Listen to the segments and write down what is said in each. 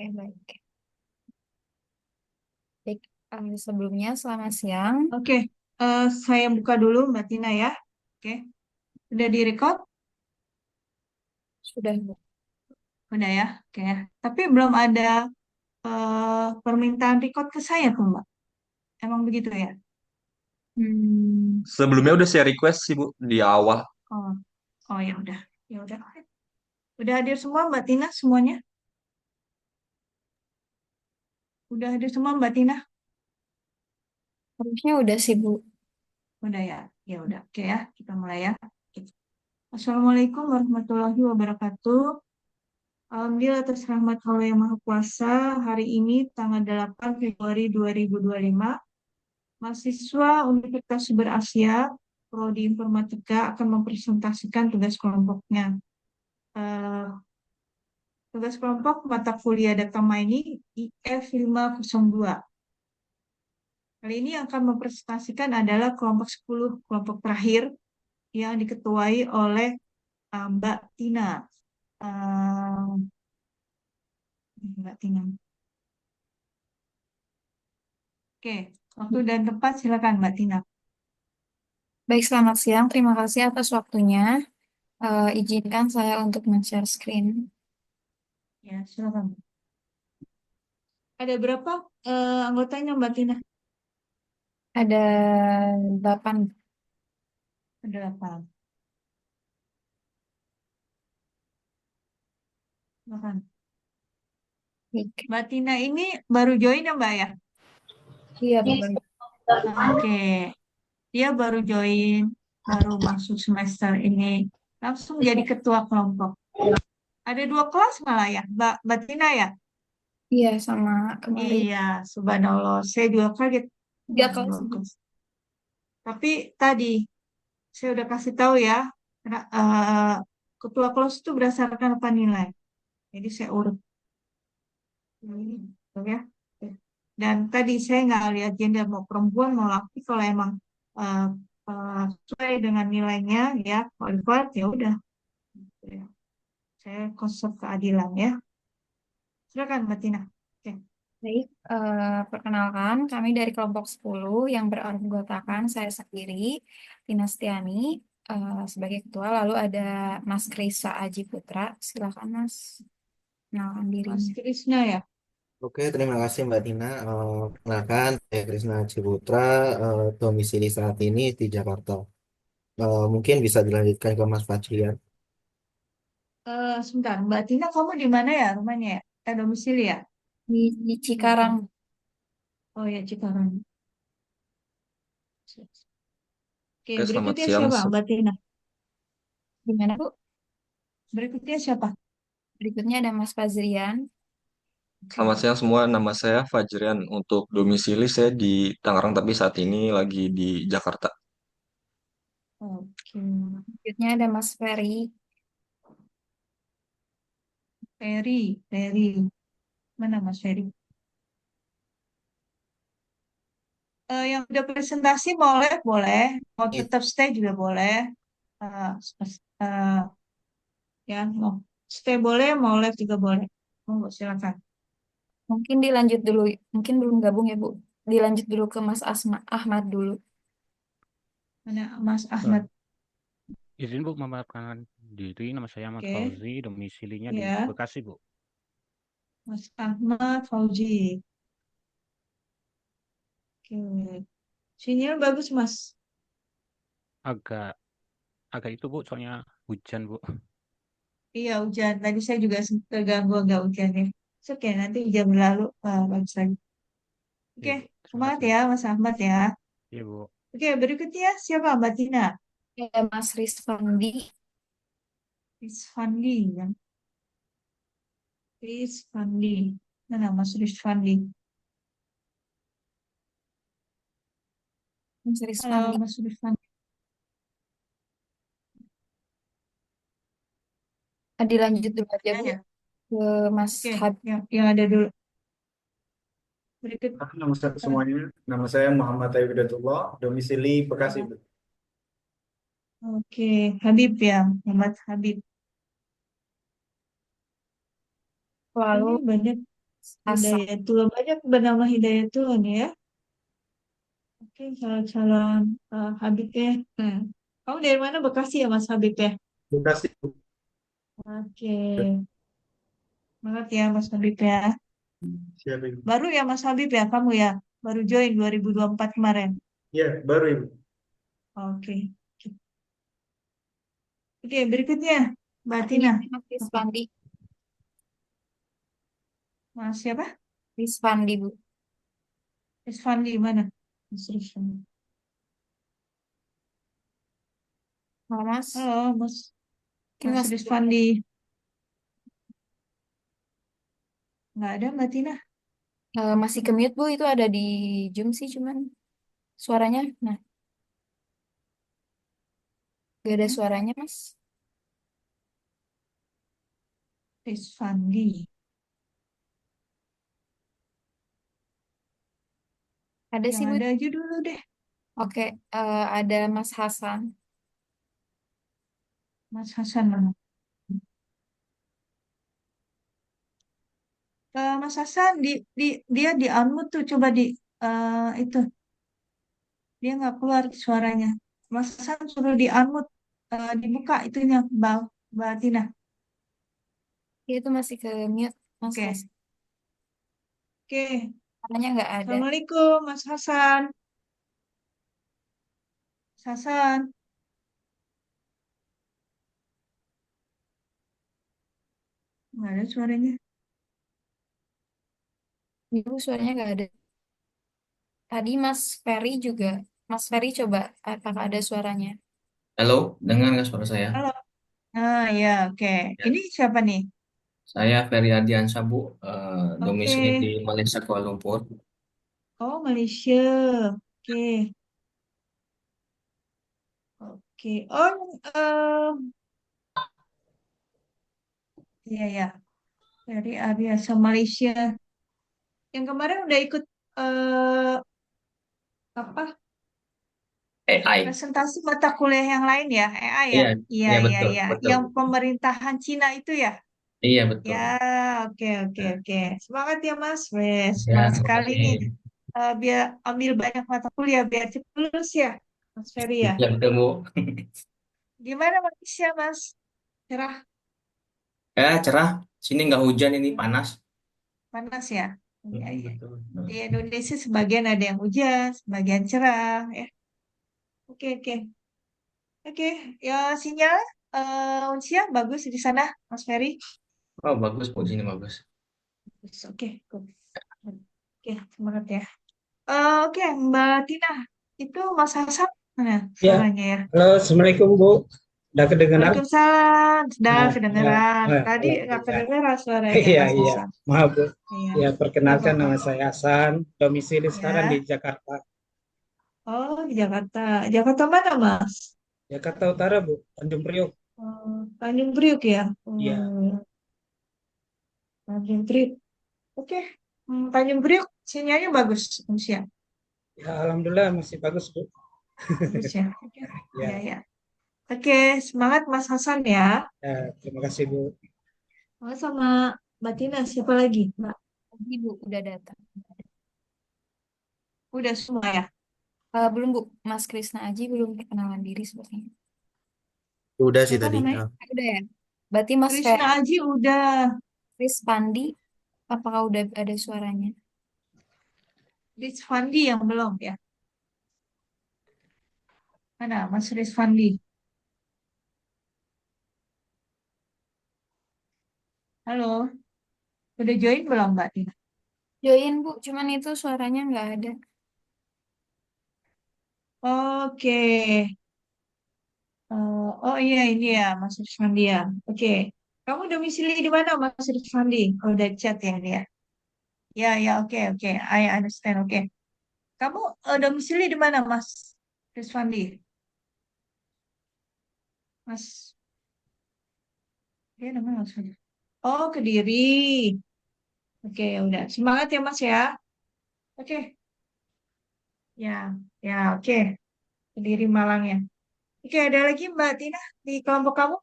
Oke, baik. Baik, sebelumnya selamat siang. Oke, saya buka dulu Mbak Tina ya. Oke, udah direcord? Sudah, Bu. Udah ya. Oke, tapi belum ada permintaan record ke saya tuh Mbak. Emang begitu ya? Sebelumnya udah saya request sih Bu di awal. Oh, oh ya udah, ya udah. Udah hadir semua Mbak Tina semuanya? Udah hadir semua Mbak Tina? Harusnya udah sih, Bu. Udah ya. Ya udah. Oke ya, kita mulai ya. Assalamualaikum warahmatullahi wabarakatuh. Alhamdulillah atas rahmat Allah yang Maha Kuasa, hari ini tanggal 8 Februari 2025. Mahasiswa Universitas Sumber Asia, Prodi Informatika akan mempresentasikan tugas kelompoknya. Eh, Tugas kelompok mata kuliah data mining IF 502. Kali ini yang akan mempresentasikan adalah kelompok 10, kelompok terakhir yang diketuai oleh Mbak Tina. Eh, Mbak Tina. Oke, waktu dan tempat silakan Mbak Tina. Baik, selamat siang. Terima kasih atas waktunya. Izinkan saya untuk men-share screen. Ya, silakan. Ada berapa anggotanya Mbak Tina? Ada 8. Ada 8. Silakan. Baik. Mbak Tina ini baru join ya Mbak ya? Iya, Bu. Baik. Oke, dia baru join, baru masuk semester ini, langsung jadi ketua kelompok. Ada 2 kelas malah ya, Mbak Tina ya? Iya, sama kemarin. Iya, subhanallah, saya juga kaget. Tiga Wah, kelas, Bu. 2 kelas. Tapi tadi saya udah kasih tahu ya, ketua kelas itu berdasarkan apa nilai. Jadi saya urut. Gitu ya. Dan tadi saya nggak lihat gender mau perempuan mau laki kalau emang eh, sesuai dengan nilainya ya qualified ya udah. Gitu ya. Saya konsep keadilan ya. Silakan Mbak Tina. Oke. Baik, perkenalkan kami dari kelompok 10 yang beranggotakan saya sendiri, Tina Stiani, sebagai ketua. Lalu ada Mas Krisa Aji Putra. Silakan, Mas. Kenalkan Mas dirinya. Krisna ya. Oke, terima kasih Mbak Tina. Perkenalkan, saya Krisna Ciputra, domisili saat ini di Jakarta. Mungkin bisa dilanjutkan ke Mas Fajrian. Sebentar, Mbak Tina kamu di mana ya rumahnya ya? Domisili ya? Di Cikarang. Oh ya Cikarang. Oke, Oke, selamat berikutnya siang. siapa Mbak Tina? Gimana, Bu? Berikutnya siapa? Berikutnya ada Mas Fazrian. Selamat Oke. siang semua. Nama saya Fajrian. Untuk domisili saya di Tangerang tapi saat ini lagi di Jakarta. Oke. Berikutnya ada Mas Ferry. Ferry. Mana Mas Ferry? Yang udah presentasi mau live boleh, mau Ini tetap stay juga boleh. Eh, eh, ya, mau stay boleh, mau live juga boleh. Monggo silakan. Mungkin dilanjut dulu. Mungkin belum gabung ya, Bu. Dilanjut dulu ke Mas Ahmad dulu. Mana Mas Eh, Ahmad? izin Bu memaparkan diri, nama saya Ahmad Oke, Fauzi, domisilinya di ya, Bekasi Bu. Mas Ahmad Fauzi. Oke, sinyal bagus Mas. Agak agak itu Bu, soalnya hujan Bu. Iya hujan. Tadi saya juga sempat terganggu agak hujan ya. Oke, nanti hujan berlalu bagus lagi. Iya Oke, Bu, terima semangat kasih. ya Mas Ahmad ya. Iya Bu. Oke, berikutnya siapa Mbak Tina? Ada Mas Rizfandi. Rizfandi ya. Rizfandi. Mana Mas Rizfandi? Mas Halo Rizfandi. Mas Rizfandi. Dilanjut dulu aja, Ya, Bu. ya. Ke Mas Oke, Habib. yang ada dulu. Berikut. Nama saya eh, semuanya. Nama saya Muhammad Tayyib Hidayatullah, domisili Bekasi. Oke, Habib ya, Muhammad Habib. Ini Lalu banyak. Hasan. Hidayatullah. Banyak bernama Hidayatullah nih ya. Oke, salam-salam Habib ya. Kamu dari mana? Bekasi ya Mas Habib ya? Bekasi. Oke, semangat ya Mas Habib ya. Siap, Ibu. Baru ya Mas Habib ya, kamu ya? Baru join 2024 kemarin. Ya, baru Ibu. Oke. Oke, berikutnya Mbak Ini Tina. Mas Apa? Rizfandi. Mas siapa? Rizfandi, Bu. Isfandi mana? Mas Rizfandi. Halo, Mas. Halo, Mas. Ini Mas Mas. Rizfandi. Nggak ada Mbak Tina. Masih ke mute, Bu. Itu ada di Zoom sih, cuman suaranya. Nah, gak ada Hmm? suaranya, Mas. Rizfandi. Ada Yang sih, Bu. ada aja dulu deh. Oke, ada Mas Hasan. Mas Hasan mana? Mas Hasan dia di unmute tuh coba itu dia nggak keluar suaranya. Mas Hasan suruh di unmute, dibuka itunya Mbak Tina. Dia itu masih ke mute, Mas Oke, Hasan. oke. Suaranya nggak ada. Assalamualaikum Mas Hasan. Mas Hasan, nggak ada suaranya. Ibu suaranya nggak ada. Tadi Mas Ferry juga. Mas Ferry coba apakah ada suaranya? Halo, dengar nggak suara saya? Halo. Ah ya, oke. Ya. Ini siapa nih? Saya Ferry Ardiansyah, Bu, Oke. domisili di Malaysia, Kuala Lumpur. Oh, Malaysia. Oke. Oke. Oh, iya ya. Dari Arya Malaysia. Yang kemarin udah ikut eh apa AI. presentasi mata kuliah yang lain ya, AI ya? Iya, Iya iya iya betul, iya. betul, Yang Bu. pemerintahan Cina itu ya? Iya Ya, betul. oke oke Nah, oke. Semangat ya Mas. Wes, ya, semangat terima sekali nih. kasih. Biar ambil banyak mata kuliah biar cepet lulus ya, Mas Ferry ya. Ya betul, Bu. Gimana Malaysia Mas? Cerah, Cerah. Sini nggak hujan, ini panas. panas ya? Iya iya. Betul. Di Indonesia sebagian ada yang hujan, sebagian cerah ya. Oke oke. Oke, ya sinyal Unsia bagus di sana, Mas Ferry. Oh, bagus, Bu. Sini bagus. Oke, good. Oke, semangat ya. Oke, Mbak Tina, itu Mas Hasan mana Ya, suaranya ya? halo, Assalamualaikum Bu. Udah kedengeran? Waalaikumsalam, sudah Ya, kedengeran. Tadi nggak alhamdulillah. kedengeran suaranya Iya, Mas iya. Hasan. Maaf Bu. Iya, Ya, nggak perkenalkan apa-apa. nama saya Hasan, domisili sekarang di Ya, Jakarta. oh di Jakarta. Jakarta mana Mas? Jakarta Utara Bu, Tanjung Priok. Tanjung Priok ya? Iya, Tanjung Priok. Oke, Tanjung Priok sinyalnya bagus, Unsia. ya Alhamdulillah masih bagus Bu. Bagus ya. Oke, ya Ya, ya. Oke, semangat Mas Hasan ya. ya, terima kasih Bu. Sama Mbak Tina, siapa lagi? Mbak, Ibu udah datang. udah semua ya? Belum, Bu. Mas Krisna Aji belum perkenalan diri sepertinya. Udah sih Siapa tadi. namanya? Udah ya? Berarti Mas Krishna Ferry Aji udah. Pandi, apakah udah ada suaranya? Rizfandi yang belum ya? Mana Mas Rizfandi? Halo, udah join belum Mbak Tina? Join, Bu. Cuman itu suaranya nggak ada. Oke. Oh iya ini ya Mas Rizfandi ya. Oke. Kamu domisili di mana Mas Rizfandi? Oh, udah chat ya dia. Ya ya oke oke. I understand. Oke. Kamu domisili di mana Mas Rizfandi? Mas, dia namanya Mas. Oh, Kediri. Oke, ya udah. Semangat ya, Mas ya. Oke. Ya, ya, oke. Kediri Malang ya. Oke, ada lagi Mbak Tina di kelompok kamu?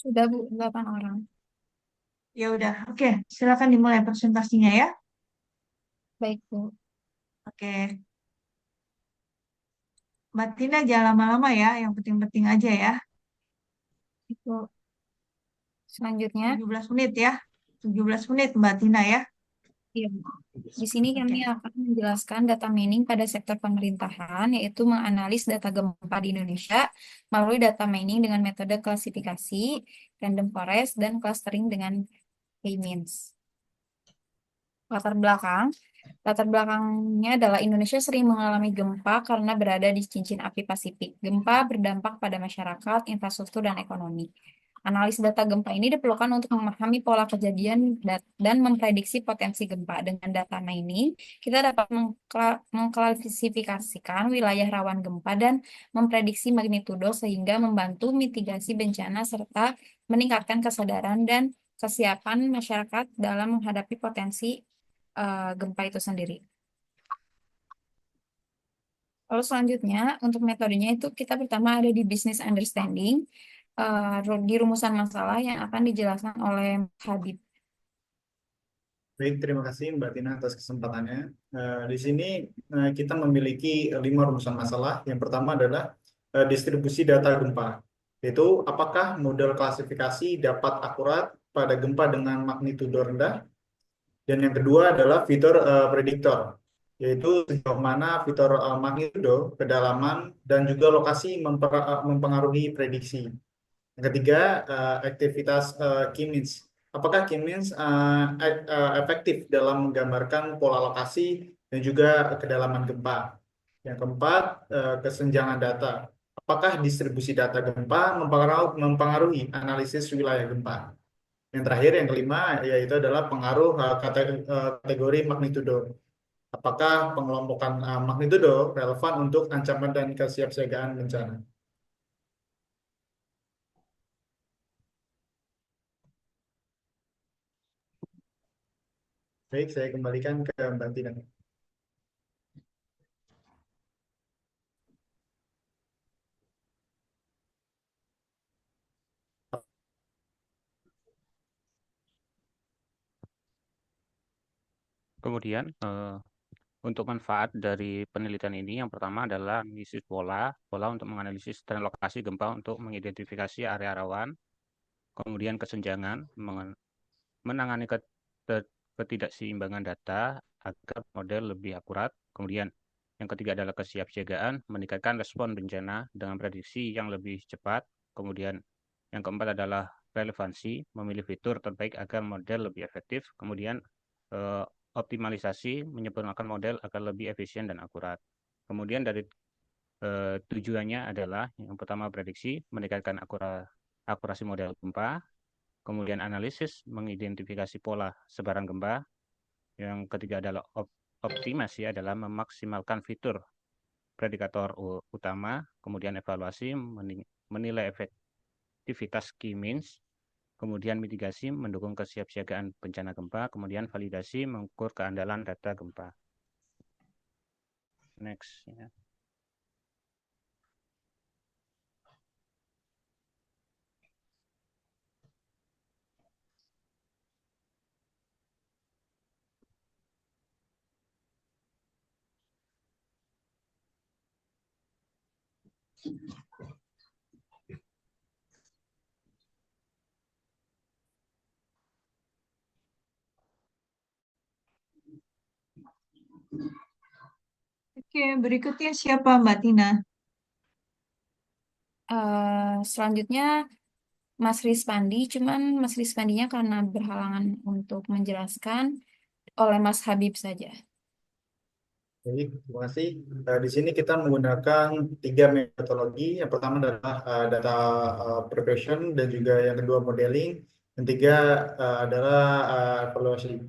Sudah, Bu. 8 orang. Ya udah, oke. Silakan dimulai presentasinya ya. Baik, Bu. Oke, Mbak Tina jangan lama-lama ya, yang penting-penting aja ya. Itu selanjutnya, 17 menit ya. 17 menit Mbak Tina ya. iya, Bu. Di sini kami Oke. akan menjelaskan data mining pada sektor pemerintahan, yaitu menganalisis data gempa di Indonesia melalui data mining dengan metode klasifikasi, random forest, dan clustering dengan K-means. Latar belakang, latar belakangnya adalah Indonesia sering mengalami gempa karena berada di cincin api Pasifik. Gempa berdampak pada masyarakat, infrastruktur, dan ekonomi. Analis data gempa ini diperlukan untuk memahami pola kejadian dan memprediksi potensi gempa. Dengan data mining, kita dapat mengklasifikasikan wilayah rawan gempa dan memprediksi magnitudo sehingga membantu mitigasi bencana serta meningkatkan kesadaran dan kesiapan masyarakat dalam menghadapi potensi gempa itu sendiri. Lalu selanjutnya, untuk metodenya itu kita pertama ada di business understanding, di rumusan masalah yang akan dijelaskan oleh Habib. Baik, terima kasih Mbak Tina atas kesempatannya. Di sini kita memiliki 5 rumusan masalah. Yang pertama adalah distribusi data gempa. Yaitu apakah model klasifikasi dapat akurat pada gempa dengan magnitudo rendah. Dan yang kedua adalah fitur prediktor, yaitu sejauh mana fitur magnitudo, kedalaman, dan juga lokasi mempengaruhi prediksi. Yang ketiga, aktivitas K-means. Apakah K-means efektif dalam menggambarkan pola lokasi dan juga kedalaman gempa? Yang keempat, kesenjangan data. Apakah distribusi data gempa mempengaruhi analisis wilayah gempa? Yang terakhir, yang kelima, yaitu adalah pengaruh kategori magnitudo. Apakah pengelompokan magnitudo relevan untuk ancaman dan kesiapsiagaan bencana? Baik, saya kembalikan ke Mbak Tina. Kemudian untuk manfaat dari penelitian ini, yang pertama adalah analisis pola untuk menganalisis tren lokasi gempa untuk mengidentifikasi area rawan, kemudian kesenjangan, menangani ketidakseimbangan data agar model lebih akurat, kemudian yang ketiga adalah kesiapsiagaan, meningkatkan respon bencana dengan prediksi yang lebih cepat, kemudian yang keempat adalah relevansi, memilih fitur terbaik agar model lebih efektif, kemudian optimalisasi, menyempurnakan model agar lebih efisien dan akurat. Kemudian dari tujuannya adalah yang pertama prediksi, meningkatkan akurasi model gempa, kemudian analisis, mengidentifikasi pola sebaran gempa, yang ketiga adalah optimasi, adalah memaksimalkan fitur predikator utama, kemudian evaluasi, menilai efektivitas key means, kemudian mitigasi, mendukung kesiapsiagaan bencana gempa, kemudian validasi, mengukur keandalan data gempa. Next. Ya. Oke, berikutnya siapa Mbak Tina? Selanjutnya Mas Rispandi, cuman Mas Rispandinya karena berhalangan untuk menjelaskan oleh Mas Habib saja. Baik, terima kasih. Di sini kita menggunakan 3 metodologi. Yang pertama adalah data preparation, dan juga yang kedua modeling, yang tiga adalah evaluasi.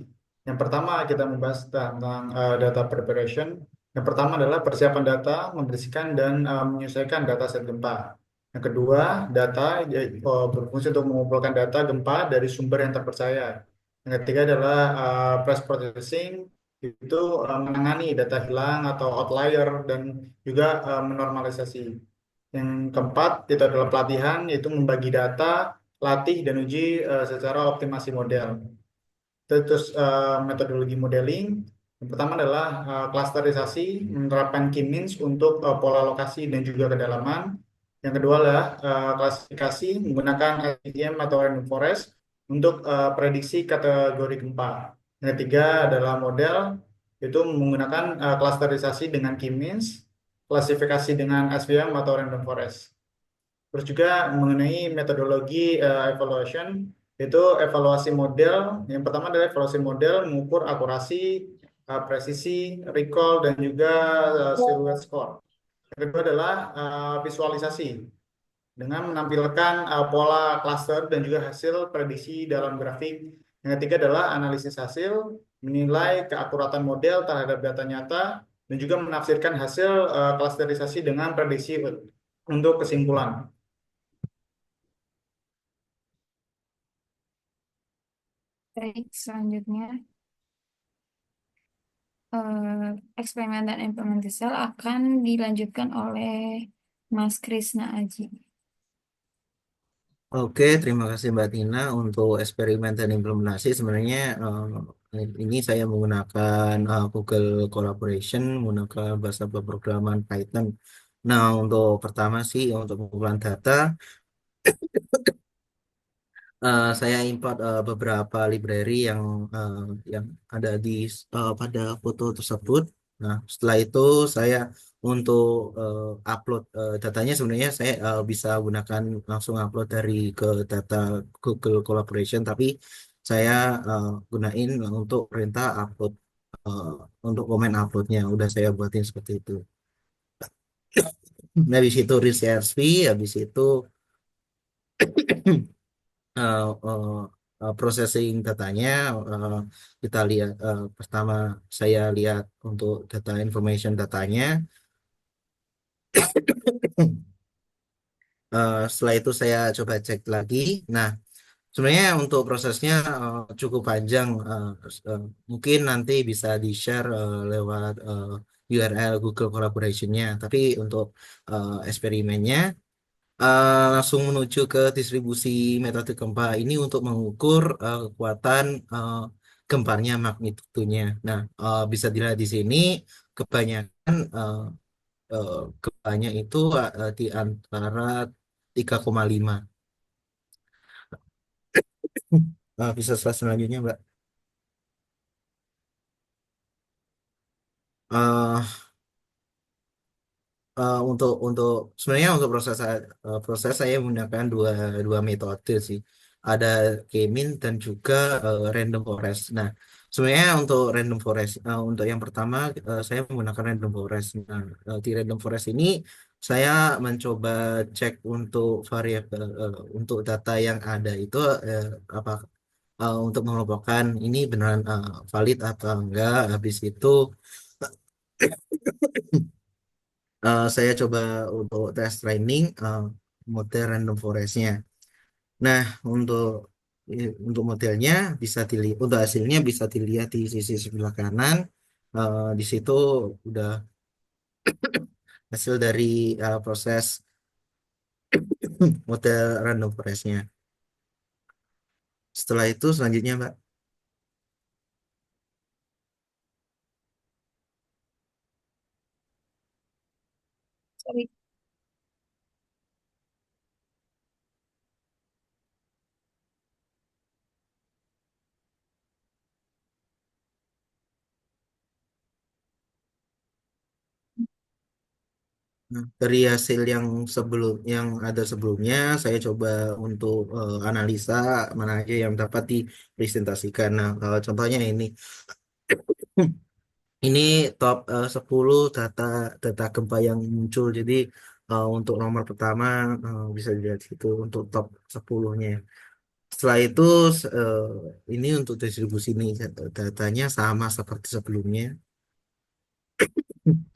Yang pertama kita membahas tentang data preparation. Yang pertama adalah persiapan data, membersihkan dan menyelesaikan data set gempa. Yang kedua, data berfungsi untuk mengumpulkan data gempa dari sumber yang terpercaya. Yang ketiga adalah press processing, itu menangani data hilang atau outlier dan juga menormalisasi. Yang keempat itu adalah pelatihan, yaitu membagi data latih dan uji secara optimasi model. Terus metodologi modeling. Yang pertama adalah klasterisasi, menerapkan k-means untuk pola lokasi dan juga kedalaman. Yang kedua adalah klasifikasi menggunakan SVM atau random forest untuk prediksi kategori gempa. Yang ketiga adalah model, itu menggunakan klasterisasi dengan k-means, klasifikasi dengan SVM atau random forest. Terus juga mengenai metodologi evaluation, itu evaluasi model. Yang pertama adalah evaluasi model mengukur akurasi, presisi, recall, dan juga silhouette score. Yang kedua adalah visualisasi dengan menampilkan pola cluster dan juga hasil prediksi dalam grafik. Yang ketiga adalah analisis hasil, menilai keakuratan model terhadap data nyata, dan juga menafsirkan hasil klasterisasi dengan prediksi untuk kesimpulan. Baik, selanjutnya eksperimen dan implementasi sel akan dilanjutkan oleh Mas Krisna Aji. Oke, terima kasih Mbak Tina untuk eksperimen dan implementasi. Sebenarnya ini saya menggunakan Google Collaboration, menggunakan bahasa pemrograman Python. Nah, untuk pertama sih untuk pengumpulan data, saya import beberapa library eh, yang ada di pada foto tersebut. Nah, setelah itu saya untuk upload datanya sebenarnya saya bisa gunakan langsung upload dari ke data Google Collaboration, tapi saya gunain untuk perintah upload eh, untuk komen uploadnya. Udah saya buatin seperti itu. Nah, habis itu research fee, habis itu uh, uh, processing datanya, uh, kita lihat pertama saya lihat untuk data information datanya. Setelah itu saya coba cek lagi. Nah, sebenarnya untuk prosesnya cukup panjang. Mungkin nanti bisa di-share lewat URL Google Collaboration-nya. Tapi untuk eksperimennya langsung menuju ke distribusi metode gempa ini untuk mengukur kekuatan gempanya magnitudonya. Nah, bisa dilihat di sini kebanyakan uh, gempanya itu di antara 3,5. Bisa slide selanjutnya, Mbak. Eh, untuk sebenarnya untuk proses saya menggunakan dua dua metode sih. Ada K-mean dan juga random forest. Nah, sebenarnya untuk random forest untuk yang pertama saya menggunakan random forest. Nah, di random forest ini saya mencoba cek untuk variabel untuk data yang ada itu apa untuk mengelompokkan ini beneran valid atau enggak. Habis itu saya coba untuk tes training model random forest-nya. Nah, untuk untuk modelnya bisa dilihat, untuk hasilnya bisa dilihat di sisi sebelah kanan. Di situ udah hasil dari proses model random forest-nya. Setelah itu selanjutnya, Mbak. Sorry. Nah, dari hasil yang ada sebelumnya, saya coba untuk analisa mana aja yang dapat dipresentasikan. Nah, contohnya ini. Ini top 10 data data gempa yang muncul. Jadi untuk nomor pertama bisa dilihat situ untuk top 10-nya. Setelah itu eh, ini untuk distribusi ini datanya sama seperti sebelumnya.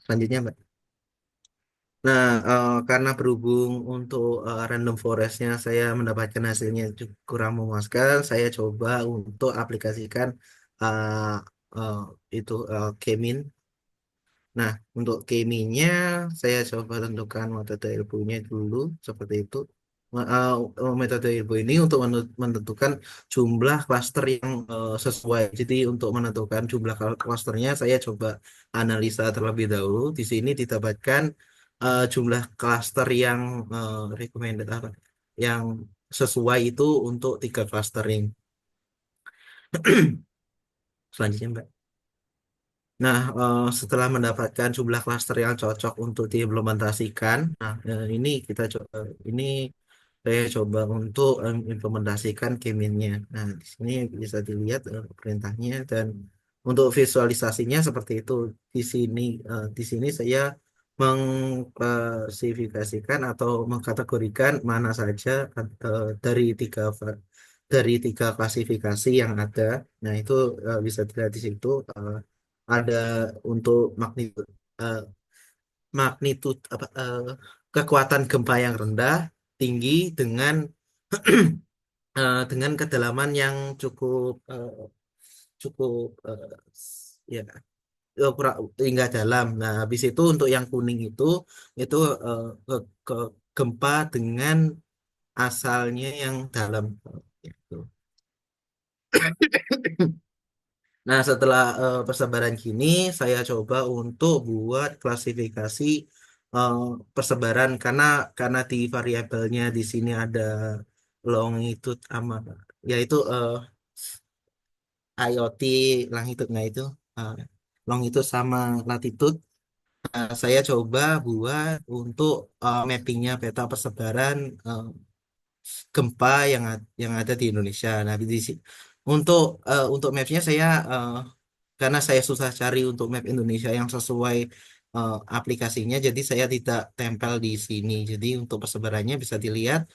Selanjutnya, Mbak. Nah, karena berhubung untuk random forest-nya saya mendapatkan hasilnya kurang memuaskan, saya coba untuk aplikasikan uh, uh, itu K-mean. Nah, untuk gamingnya saya coba tentukan metode ilmunya dulu seperti itu. metode ilmu ini untuk menentukan jumlah klaster yang sesuai. Jadi untuk menentukan jumlah klasternya saya coba analisa terlebih dahulu. Di sini didapatkan jumlah klaster yang recommended apa? Yang sesuai itu untuk 3 clustering. Selanjutnya, Mbak. Nah, setelah mendapatkan jumlah klaster yang cocok untuk diimplementasikan, nah ini kita coba, ini saya coba untuk implementasikan keminnya. Nah, di sini bisa dilihat perintahnya dan untuk visualisasinya seperti itu. Di sini saya mengklasifikasikan atau mengkategorikan mana saja dari tiga klasifikasi yang ada. Nah, itu bisa dilihat di situ. Ada untuk eh, magnitud apa kekuatan gempa yang rendah, tinggi dengan kedalaman yang cukup ya hingga dalam. Nah, habis itu untuk yang kuning itu ke gempa dengan asalnya yang dalam. Gitu. Nah, setelah persebaran gini, saya coba untuk buat klasifikasi eh, persebaran karena di variabelnya di sini ada longitude sama yaitu IoT longitude. Nah, itu eh, longitude sama latitude. Saya coba buat untuk mappingnya peta persebaran gempa yang ada di Indonesia. Nah, untuk mapnya saya karena saya susah cari untuk map Indonesia yang sesuai aplikasinya, jadi saya tidak tempel di sini. Jadi untuk persebarannya bisa dilihat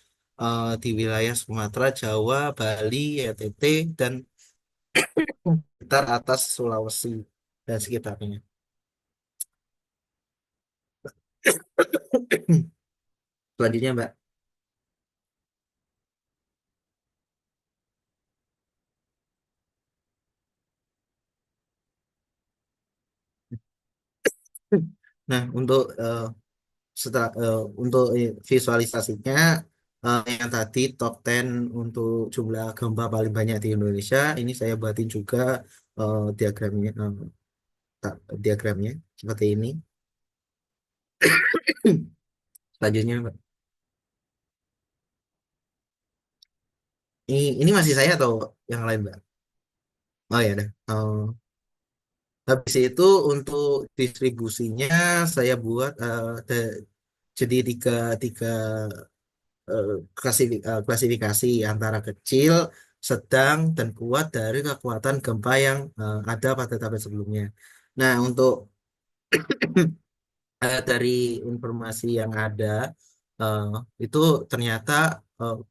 di wilayah Sumatera, Jawa, Bali, NTT, dan sekitar atas Sulawesi dan sekitarnya. Selanjutnya, Mbak. Nah, untuk visualisasinya yang tadi top 10 untuk jumlah gempa paling banyak di Indonesia, ini saya buatin juga diagramnya diagramnya seperti ini. Selanjutnya, Mbak. Ini masih saya atau yang lain, Mbak? Oh ya, dah. Habis itu untuk distribusinya saya buat jadi tiga klasifikasi antara kecil, sedang, dan kuat dari kekuatan gempa yang ada pada tabel sebelumnya. Nah, untuk dari informasi yang ada eh, itu ternyata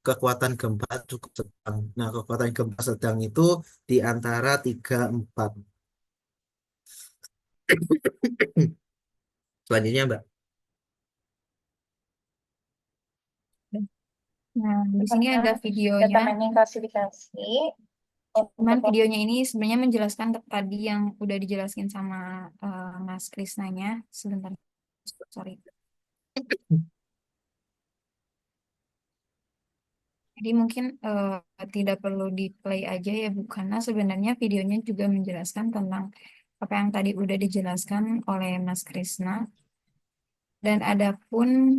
kekuatan gempa cukup sedang. Nah, kekuatan gempa sedang itu di antara 3 4. Selanjutnya, Mbak. Nah, di sini ada videonya. Data mining klasifikasi. Cuman videonya ini sebenarnya menjelaskan tadi yang udah dijelaskan sama Mas Krisnanya. Sebentar, sorry. Jadi mungkin tidak perlu di play aja ya, Bu, karena sebenarnya videonya juga menjelaskan tentang apa yang tadi udah dijelaskan oleh Mas Krisna. Dan ada pun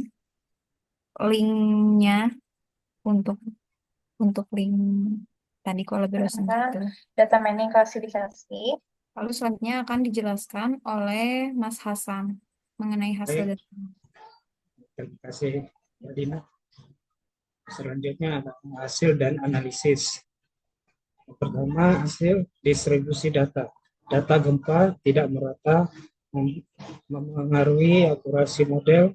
linknya untuk link tadi kolaborasi itu. Data mining klasifikasi. Lalu selanjutnya akan dijelaskan oleh Mas Hasan mengenai hasil Baik. data. Terima kasih, Mbak Dina. Selanjutnya ada hasil dan analisis. Yang pertama, hasil distribusi data. Data gempa tidak merata mempengaruhi akurasi model.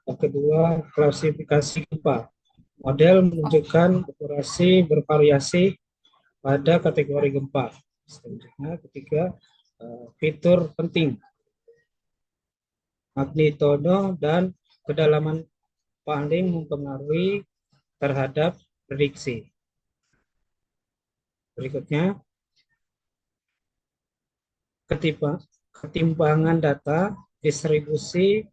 Yang kedua, klasifikasi gempa. Model menunjukkan akurasi bervariasi pada kategori gempa. Selanjutnya, ketiga, fitur penting. Magnitudo dan kedalaman paling mempengaruhi terhadap prediksi. Berikutnya, ketimpangan data, distribusi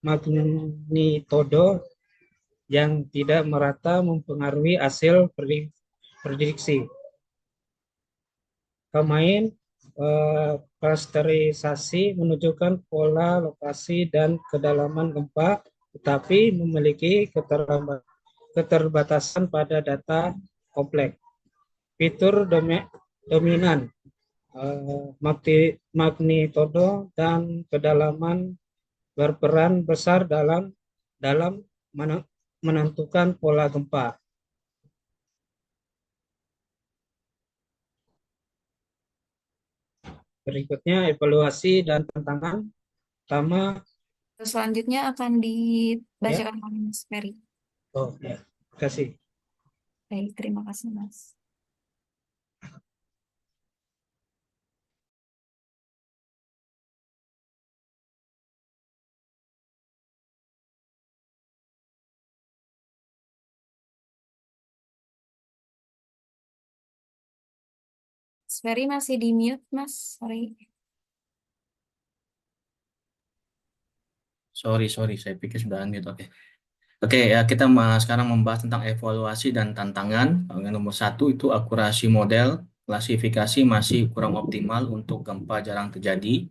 magnitudo yang tidak merata mempengaruhi hasil prediksi. Kemain klasterisasi menunjukkan pola, lokasi, dan kedalaman gempa, tetapi memiliki keterbatasan pada data kompleks. Fitur dominan magnitudo dan kedalaman berperan besar dalam menentukan pola gempa. Berikutnya evaluasi dan tantangan. Pertama, Selanjutnya akan dibacakan oleh Mas Ferry. oh ya, terima kasih. Baik, terima kasih Mas. Mas Ferry masih di mute, Mas. Sorry. Sorry, saya pikir sudah unmute. Oke, ya kita sekarang membahas tentang evaluasi dan tantangan. Yang nomor 1 itu akurasi model, klasifikasi masih kurang optimal untuk gempa jarang terjadi.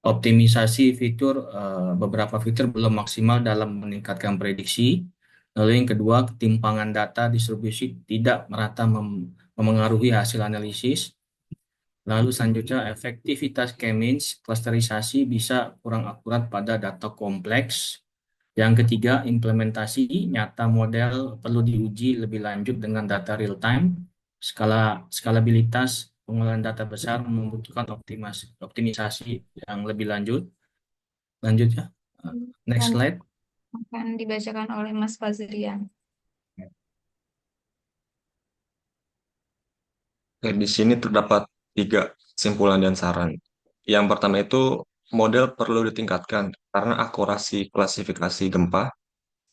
Optimisasi fitur, beberapa fitur belum maksimal dalam meningkatkan prediksi. Lalu yang kedua, ketimpangan data distribusi tidak merata memengaruhi hasil analisis. Lalu selanjutnya, efektivitas K-means, klasterisasi bisa kurang akurat pada data kompleks. Yang ketiga, implementasi nyata model perlu diuji lebih lanjut dengan data real time. Skalabilitas pengolahan data besar membutuhkan optimisasi yang lebih lanjut. Lanjutnya, next Lanjut. slide. Akan dibacakan oleh Mas Fazrian. Di sini terdapat 3 kesimpulan dan saran. Yang pertama itu model perlu ditingkatkan karena akurasi klasifikasi gempa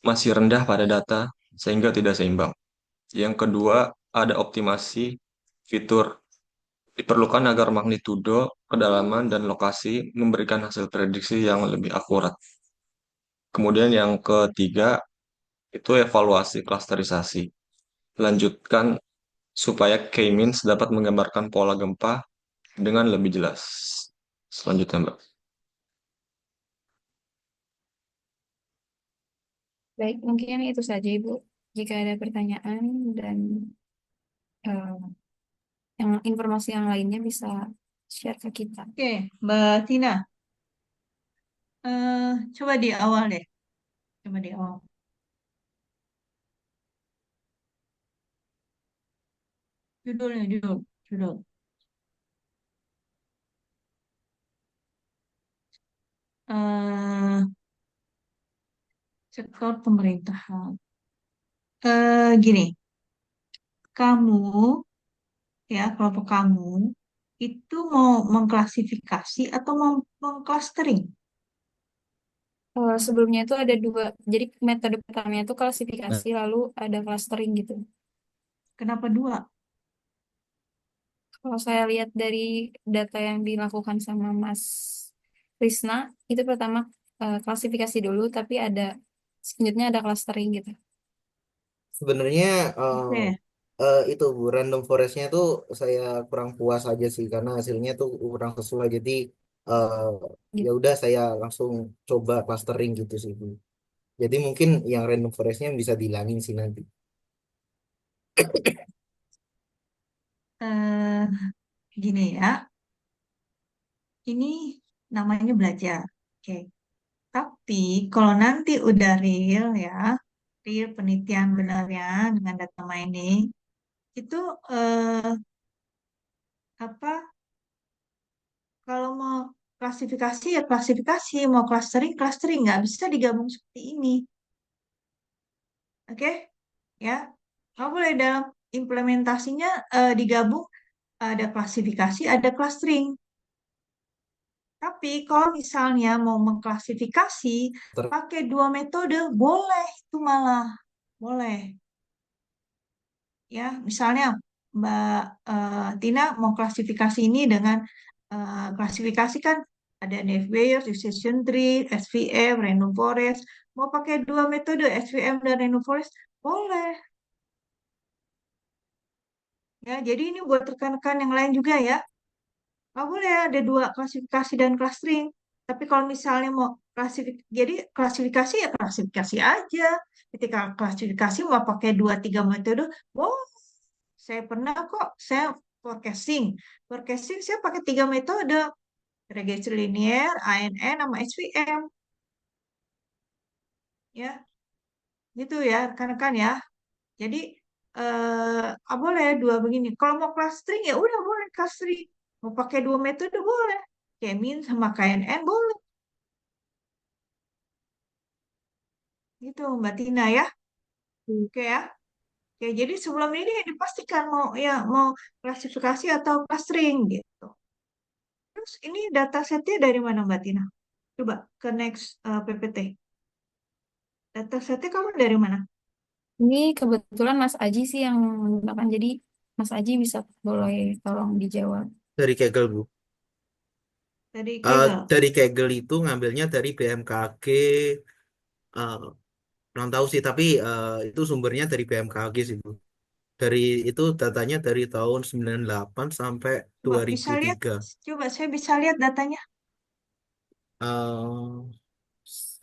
masih rendah pada data sehingga tidak seimbang. Yang kedua, ada optimasi fitur diperlukan agar magnitudo, kedalaman, dan lokasi memberikan hasil prediksi yang lebih akurat. Kemudian yang ketiga, itu evaluasi klasterisasi. Lanjutkan supaya K-means dapat menggambarkan pola gempa dengan lebih jelas. Selanjutnya, Mbak. Baik, mungkin itu saja Ibu. Jika ada pertanyaan dan yang informasi yang lainnya bisa share ke kita. Oke, Mbak Tina. Coba di awal deh. Coba di awal. Judulnya, judul. Sektor pemerintahan. Gini, kamu, ya, kelompok kamu itu mau mengklasifikasi atau mau mengclustering? Sebelumnya itu ada 2. Jadi metode pertamanya itu klasifikasi, lalu ada clustering gitu. Kenapa 2? Kalau saya lihat dari data yang dilakukan sama Mas Krisna, itu pertama klasifikasi dulu, tapi selanjutnya ada clustering gitu. Sebenarnya Oke. itu Bu, random forestnya tuh saya kurang puas aja sih karena hasilnya tuh kurang sesuai. Jadi ya udah saya langsung coba clustering gitu sih Bu. Jadi mungkin yang random forestnya bisa dihilangin sih nanti. eh Gini ya, ini namanya belajar. Oke. Tapi kalau nanti udah real penelitian benarnya dengan data mining, itu apa? Kalau mau klasifikasi ya klasifikasi, mau clustering nggak bisa digabung seperti ini. Oke? Ya, nggak boleh dalam implementasinya digabung ada klasifikasi, ada clustering. Tapi kalau misalnya mau mengklasifikasi pakai 2 metode, boleh itu malah boleh. Ya, misalnya Mbak Tina mau klasifikasi ini dengan klasifikasi kan ada Naive Bayes, decision tree, SVM, random forest, Mau pakai dua metode SVM dan random forest? Boleh. Ya, jadi ini buat rekan-rekan yang lain juga ya. Nggak boleh ada dua klasifikasi dan clustering. Tapi kalau misalnya mau jadi klasifikasi ya klasifikasi aja. Ketika klasifikasi mau pakai dua tiga metode, wow, saya pernah kok, saya forecasting. Forecasting saya pakai tiga metode, regresi linear, ANN, sama SVM. Ya, gitu ya, rekan-rekan ya. Jadi boleh dua begini. Kalau mau clustering ya udah boleh clustering. Mau pakai dua metode boleh. Kemin sama KNN boleh. Gitu Mbak Tina ya. Oke ya. Oke, jadi sebelum ini dipastikan mau klasifikasi atau clustering gitu. Terus ini datasetnya dari mana Mbak Tina? Coba ke next PPT. Datasetnya kamu dari mana? Ini kebetulan Mas Aji sih yang menggunakan, jadi Mas Aji bisa boleh tolong dijawab. Dari Kaggle, Bu. Dari Kaggle. Dari Kaggle itu ngambilnya dari BMKG, eh, kurang tahu sih, tapi itu sumbernya dari BMKG sih, Bu. Dari itu datanya dari tahun 98 sampai Coba bisa lihat. 2003. Coba saya bisa lihat datanya. Eh,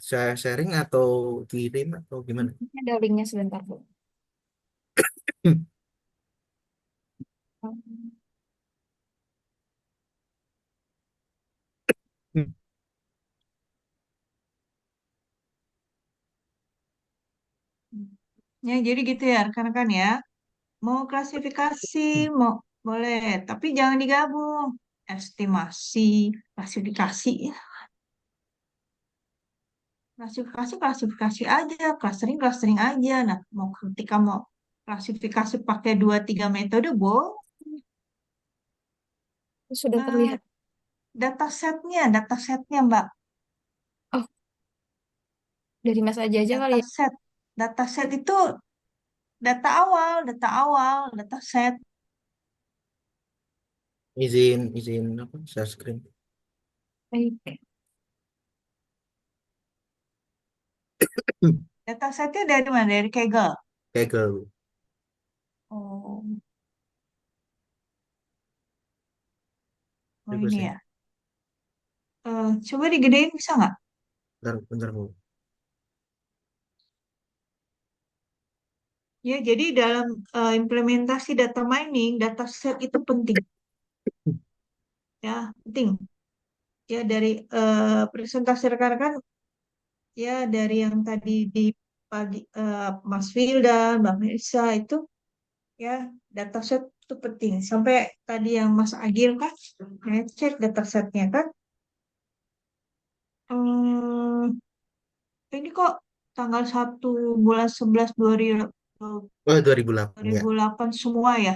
saya sharing atau kirim atau gimana? Ini ada linknya sebentar, Bu. Ya, jadi gitu ya rekan-rekan ya. Mau klasifikasi, mau boleh, tapi jangan digabung. Estimasi, klasifikasi ya. Klasifikasi, klasifikasi aja, clustering aja. Nah, ketika mau klasifikasi pakai dua tiga metode, Sudah Nah, terlihat. datasetnya Mbak. Oh, dari Mas Aji aja kali ya. Dataset itu data awal, dataset. Izin apa? Share screen. Baik. Datasetnya dari mana? Dari Kaggle. Kaggle. Oh, oh Bagus ini ya. ya. Coba digedein bisa nggak? Bentar, Bu. Ya, jadi dalam implementasi data mining, dataset itu penting. Ya, penting. Ya, dari presentasi rekan-rekan, ya dari yang tadi di pagi Mas Wildan, Mbak Melisa itu, ya dataset itu penting. Sampai tadi yang Mas Agil kan, ngecek datasetnya kan. Hmm, ini kok tanggal 1 bulan 11 Oh, 2008 ya. 2008 semua ya.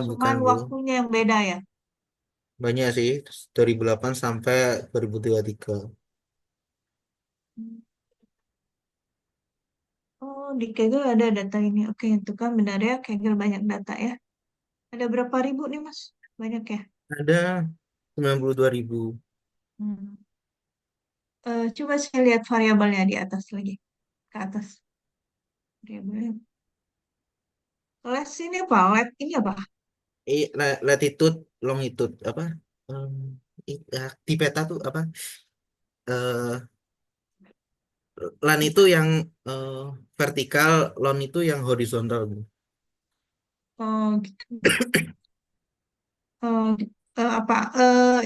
Bukan, Cuman Bu. waktunya yang beda ya. Banyak sih, 2008 sampai 2023. Oh, di Kaggle ada data ini. Oke, itu kan benar ya. Kaggle banyak data ya. Ada berapa ribu nih, Mas? Banyak ya. Ada 92.000. Hmm. Coba saya lihat variabelnya di atas lagi. Ke atas. Variabelnya. Les ini apa? Let ini apa? Latitude, longitude, apa? Em, di peta tuh apa? Eh, lan itu yang eh, vertikal, lon itu yang horizontal, Bu. Oh, gitu. Oh, apa?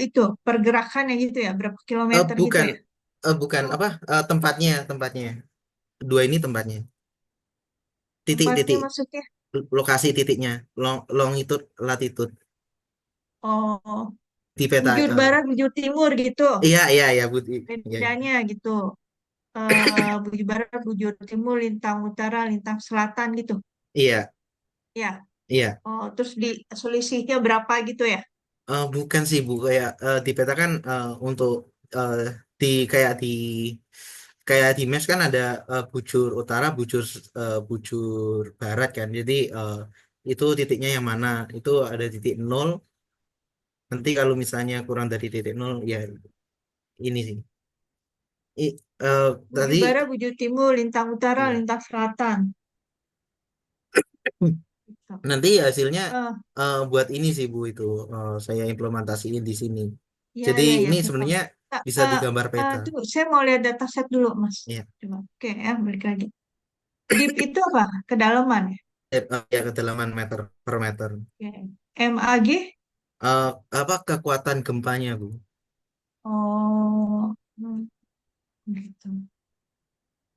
Itu pergerakannya gitu ya. Berapa kilometer gitu Bukan, ya. bukan Oh, apa? Tempatnya. Dua ini tempatnya. tempatnya Titik-titik, maksudnya. lokasi titiknya. Longitude, latitude Oh, di peta. bujur barat, bujur timur gitu. Iya, Budi. Iya, Bedanya gitu. Bujur barat, bujur timur, lintang utara, lintang selatan gitu. iya, Ya. iya. Oh, terus di selisihnya berapa gitu ya? Bukan sih, Bu, kayak di peta kan untuk eh, di kayak di mes kan ada bujur utara, bujur barat kan. Jadi itu titiknya yang mana? Itu ada titik nol. Nanti kalau misalnya kurang dari titik nol, ya ini sih. I- eh, Bujur tadi Barat, Bujur Timur, Lintang Utara, ya, Lintang Selatan. Gitu. nanti hasilnya Eh, buat ini sih Bu itu saya implementasiin di sini. ya, Jadi ya, ya, ini saya tahu. sebenarnya Nah, bisa digambar peta. tunggu, saya mau lihat dataset dulu, Mas. Ya, Coba. Oke, ya, balik lagi. Deep itu apa? Kedalaman ya? ya kedalaman meter per meter. Oke. MAG? Eh, apa kekuatan gempanya Bu? Oh, gitu.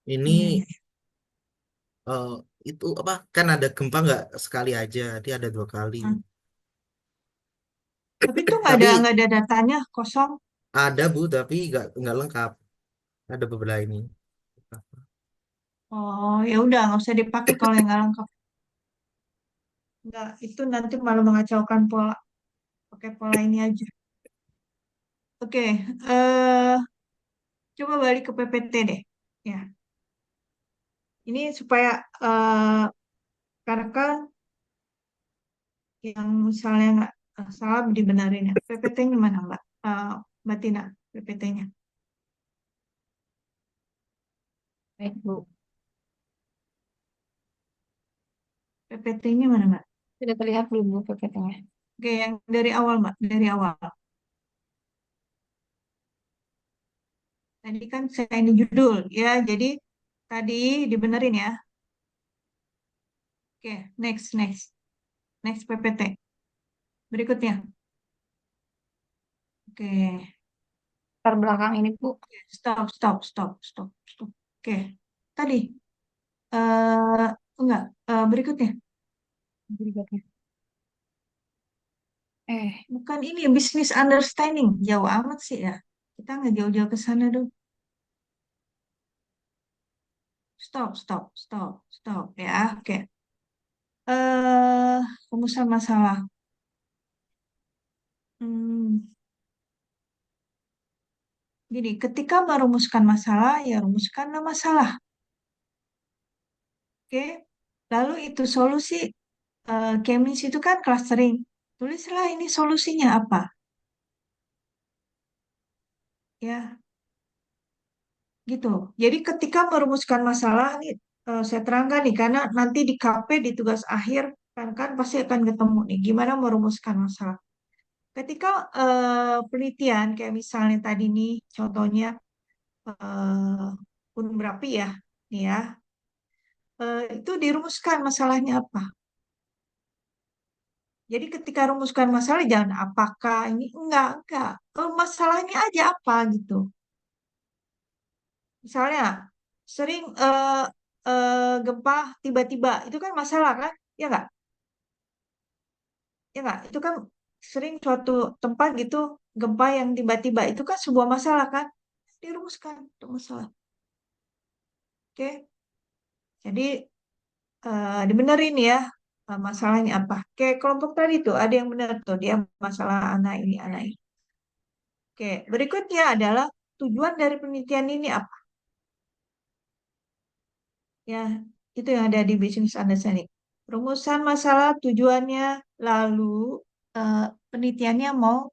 Ini Iya, iya. eh, itu apa? Kan ada gempa nggak sekali aja, dia ada 2 kali. Hmm. Tapi itu Tapi nggak ada datanya, kosong. ada Bu, tapi nggak lengkap. Ada beberapa ini. Oh, ya udah, nggak usah dipakai kalau yang nggak lengkap. Nggak, itu nanti malah mengacaukan pola. Pakai pola ini aja. Oke, coba balik ke PPT deh. Ya, ini supaya rekan-rekan yang misalnya nggak salah dibenarin ya. PPT-nya mana, Mbak? Mbak Tina, PPT-nya. Baik, Bu. PPT-nya mana, Mbak? Sudah terlihat belum, Bu, PPT-nya? Oke, yang dari awal, Mbak. Dari awal. Tadi kan saya ini judul, ya. Jadi tadi dibenerin ya. Oke, next, next. Next PPT. Berikutnya. Oke, Terbelakang ini, Bu. stop, stop, stop, stop, stop. Oke, tadi. eh enggak, berikutnya. Berikutnya. Bukan ini, business understanding. Jauh amat sih ya. Kita nggak jauh-jauh ke sana dulu. Stop, stop, stop, stop ya. Oke. Rumusan masalah. Hmm, Gini, ketika merumuskan masalah, ya rumuskanlah masalah. Oke. Lalu itu solusi Kemis itu kan clustering. Tulislah ini solusinya apa. Ya, gitu. Jadi ketika merumuskan masalah, nih saya terangkan nih, karena nanti di KP di tugas akhir kan pasti akan ketemu nih, gimana merumuskan masalah. Ketika penelitian, kayak misalnya tadi nih, contohnya gunung berapi ya, nih ya, itu dirumuskan masalahnya apa. Jadi ketika rumuskan masalah jangan apakah ini enggak. Masalahnya aja apa gitu. Misalnya sering gempa tiba-tiba itu kan masalah kan? Ya enggak? Ya enggak? Itu kan sering suatu tempat gitu gempa yang tiba-tiba itu kan sebuah masalah kan? Dirumuskan untuk masalah. Oke. Jadi dibenerin ya masalahnya apa. Kayak kelompok tadi tuh ada yang benar tuh dia masalah anak ini anak ini. Oke, berikutnya adalah tujuan dari penelitian ini apa? Ya, itu yang ada di business understanding. Rumusan masalah tujuannya, lalu eh, penelitiannya mau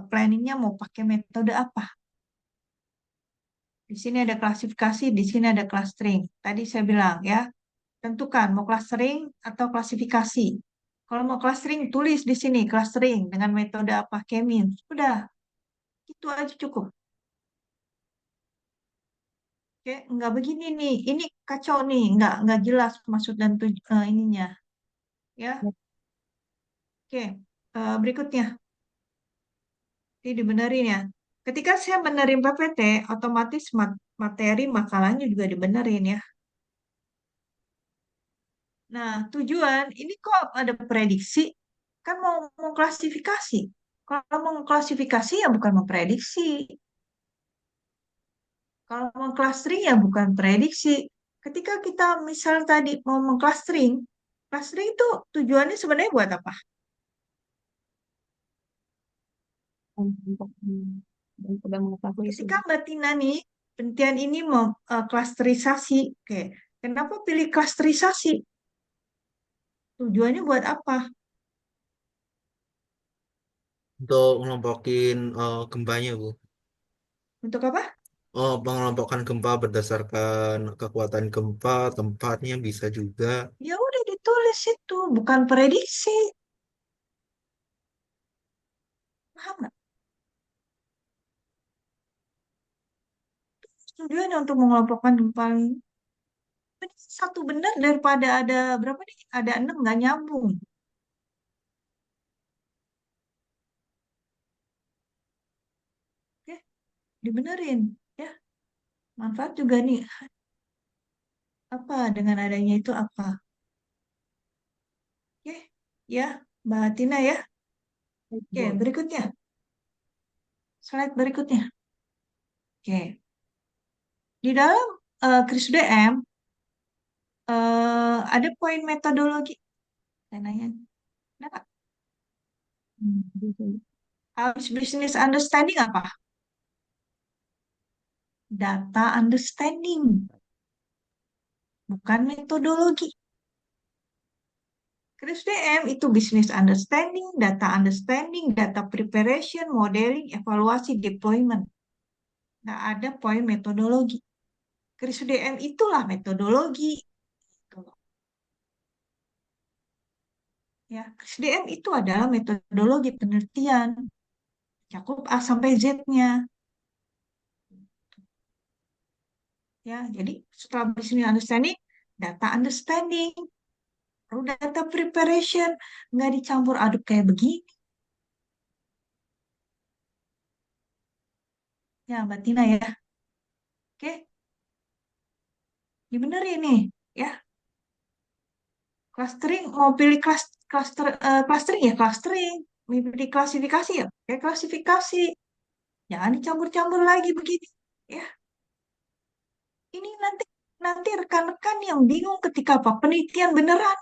planningnya mau pakai metode apa? Di sini ada klasifikasi, di sini ada clustering. Tadi saya bilang ya, tentukan mau clustering atau klasifikasi. Kalau mau clustering, tulis di sini clustering dengan metode apa, K-means. Udah, itu aja cukup. Oke, nggak begini nih, ini kacau nih, nggak jelas maksud dan ininya, ya. Oke, berikutnya, ini dibenerin ya. Ketika saya benerin PPT, otomatis materi makalahnya juga dibenerin ya. Nah, tujuan ini kok ada prediksi, kan mau klasifikasi. Kalau mau klasifikasi ya bukan memprediksi. Kalau mau clustering ya bukan prediksi. Ketika kita misal tadi mau mengclustering, clustering itu tujuannya sebenarnya buat apa? Untuk dan sudah mengetahui sih, Ketika Bu. Mbak Tina nih, penelitian ini mau klasterisasi, oke. Kenapa pilih klasterisasi? Tujuannya buat apa? Untuk ngelompokin gempanya Bu. Untuk apa? Oh, pengelompokan gempa berdasarkan kekuatan gempa, tempatnya bisa juga. Ya udah ditulis itu, bukan prediksi. Paham nggak? Tujuannya untuk mengelompokkan gempa. Satu benar daripada ada berapa nih? Ada 6 nggak nyambung. Oke, dibenerin. Ya, manfaat juga nih. Apa dengan adanya itu apa? Oke, ya, Mbak Tina ya. Oke, berikutnya. Slide berikutnya. Oke, di dalam Kris DM ada poin metodologi. Saya nanya, kenapa? Habis business understanding apa? Data understanding, bukan metodologi. Kris DM itu business understanding, data preparation, modeling, evaluasi, deployment. Nggak ada poin metodologi. Kris DM itulah metodologi. Gitu loh. Ya, Kris DM itu adalah metodologi penelitian, cakup A sampai Z-nya. Ya, jadi setelah business understanding, data understanding, baru data preparation, nggak dicampur aduk kayak begini. Ya, Mbak Tina ya. Oke, dibenerin nih. Ya, clustering, mau pilih clustering ya clustering. Mau pilih klasifikasi ya, kayak klasifikasi. Jangan dicampur-campur lagi begini. Ya, ini nanti nanti rekan-rekan yang bingung ketika apa penelitian beneran.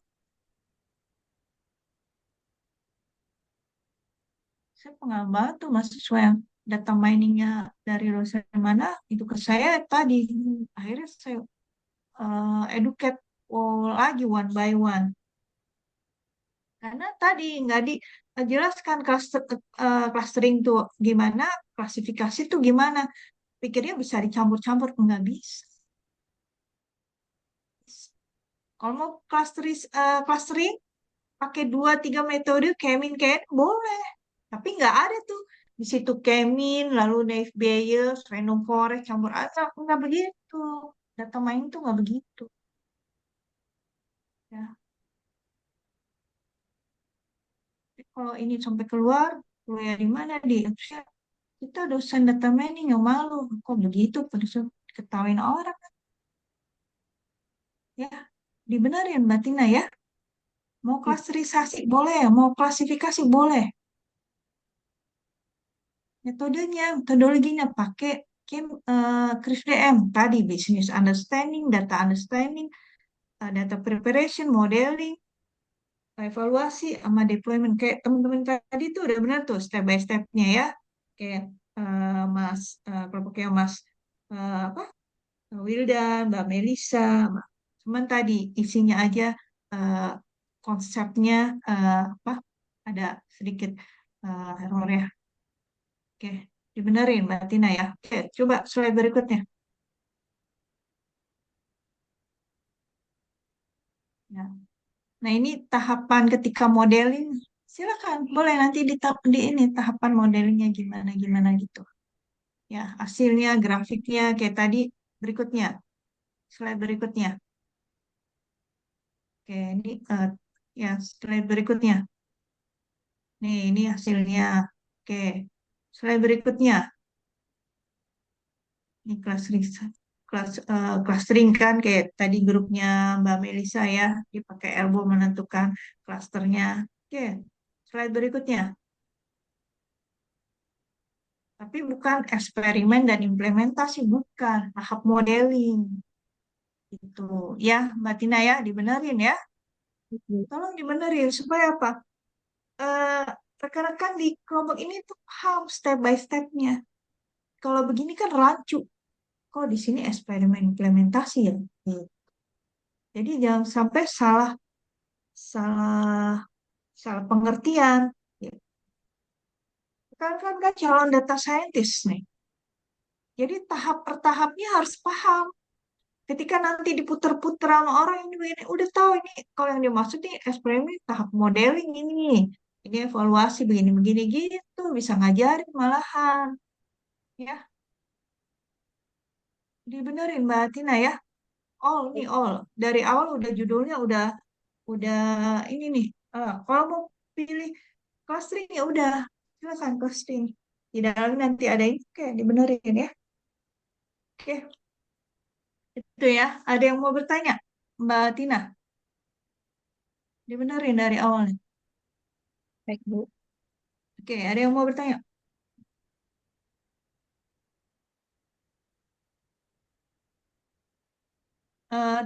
Saya pengalaman banget tuh mahasiswa yang data miningnya dari dosen mana itu ke saya tadi. Akhirnya saya educate lagi one by one. Karena tadi nggak dijelaskan clustering tuh gimana, klasifikasi tuh gimana. Pikirnya bisa dicampur-campur, nggak bisa. Kalau mau clustering, pakai 2-3 metode, Kemin, boleh. Tapi nggak ada tuh. Di situ Kemin, lalu Naive Bayes, Random Forest, campur aja. Nggak begitu. Data mining tuh nggak begitu. Ya. Tapi kalau ini sampai keluar di mana di? Harusnya kita dosen data mining yang malu. Kok begitu? Pada ketawain orang. Ya, dibenerin Mbak Tina ya. Mau klasterisasi boleh, mau klasifikasi boleh. Metodologinya pakai Kris DM tadi business understanding, data understanding, data preparation, modeling, evaluasi, sama deployment. Kayak teman-teman tadi tuh udah benar tuh step by stepnya ya. Kayak kelompoknya Mas apa Wildan, Mbak Melisa, cuman tadi isinya aja eh, konsepnya apa ada sedikit error ya. Oke, dibenerin Mbak Tina ya. Oke, coba slide berikutnya. Ya. Nah, ini tahapan ketika modeling. Silakan, boleh nanti di ini tahapan modelingnya gimana gimana gitu. Ya, hasilnya, grafiknya kayak tadi berikutnya. Slide berikutnya. Oke, ini ya slide berikutnya. Nih, ini hasilnya. Oke, slide berikutnya. Ini clustering kan kayak tadi grupnya Mbak Melisa ya, dipakai elbow menentukan klasternya. Oke, slide berikutnya. Tapi bukan eksperimen dan implementasi, bukan tahap modeling. Itu ya, Mbak Tina ya, dibenerin ya. Tolong dibenerin supaya apa? Eh, Rekan-rekan di kelompok ini tuh paham step by stepnya. Kalau begini kan rancu. Kok di sini eksperimen implementasi ya? Gitu. Jadi jangan sampai salah salah salah pengertian. Ya. Kan calon data scientist nih. Jadi tahap per tahapnya harus paham. Ketika nanti diputer-puter sama orang ini udah tahu ini kalau yang dimaksud nih eksperimen ini tahap modeling ini evaluasi begini-begini gitu bisa ngajarin malahan ya. Dibenerin Mbak Tina ya. All dari awal udah judulnya udah ini nih. Kalau mau pilih clustering ya udah silakan clustering. Di dalam nanti ada ini kayak dibenerin ya. Oke, itu ya. Ada yang mau bertanya? Mbak Tina, dibenerin dari awalnya. Baik, Bu. Oke, ada yang mau bertanya?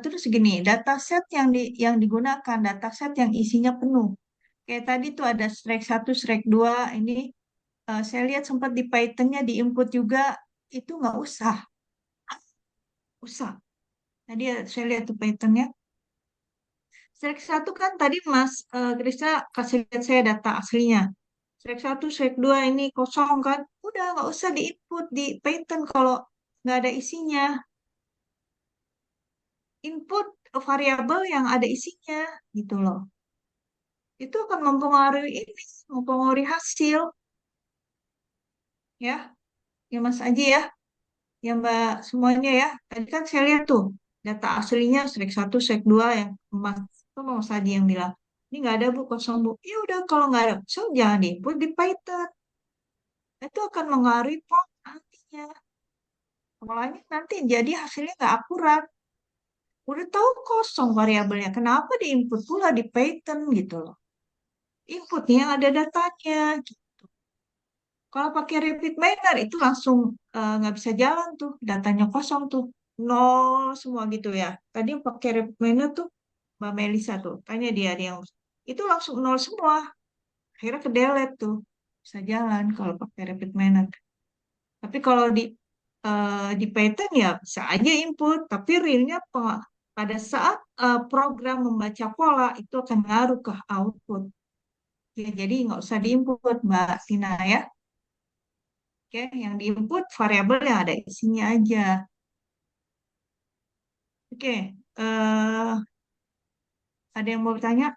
Terus gini, dataset yang digunakan, dataset yang isinya penuh. Kayak tadi tuh ada strike 1, strike 2, ini saya lihat sempat di Python-nya di input juga, itu nggak usah. Usah. Tadi saya lihat tuh Python-nya. Strike 1 kan tadi Mas Krisna kasih lihat saya data aslinya. Strike 1, strike 2 ini kosong kan. Udah nggak usah di input di Python kalau nggak ada isinya. Input variabel yang ada isinya gitu loh. Itu akan mempengaruhi mempengaruhi hasil ya. Ya Mas Aji ya, ya Mbak semuanya ya. Tadi kan saya lihat tuh data aslinya strike 1, strike 2 yang Mas itu Mas Aji yang bilang. Ini nggak ada Bu, kosong Bu. Ya udah kalau nggak ada kosong jangan di input di Python. Itu akan mengaruhi nantinya. Polanya nanti jadi hasilnya nggak akurat. Udah tahu kosong variabelnya, kenapa diinput pula di Python gitu loh. Inputnya yang ada datanya. Kalau pakai repeat miner itu langsung nggak bisa jalan tuh, datanya kosong tuh, nol semua gitu ya. Tadi pakai repeat miner tuh Mbak Melisa tuh, tanya dia yang itu langsung nol semua. Akhirnya ke delete tuh, bisa jalan kalau pakai repeat miner. Tapi kalau di Python ya bisa aja input, tapi realnya pada saat program membaca pola itu akan ngaruh ke output. Ya, jadi nggak usah diinput Mbak Tina ya. Oke, yang diinput variabel yang ada isinya aja. Oke, ada yang mau bertanya?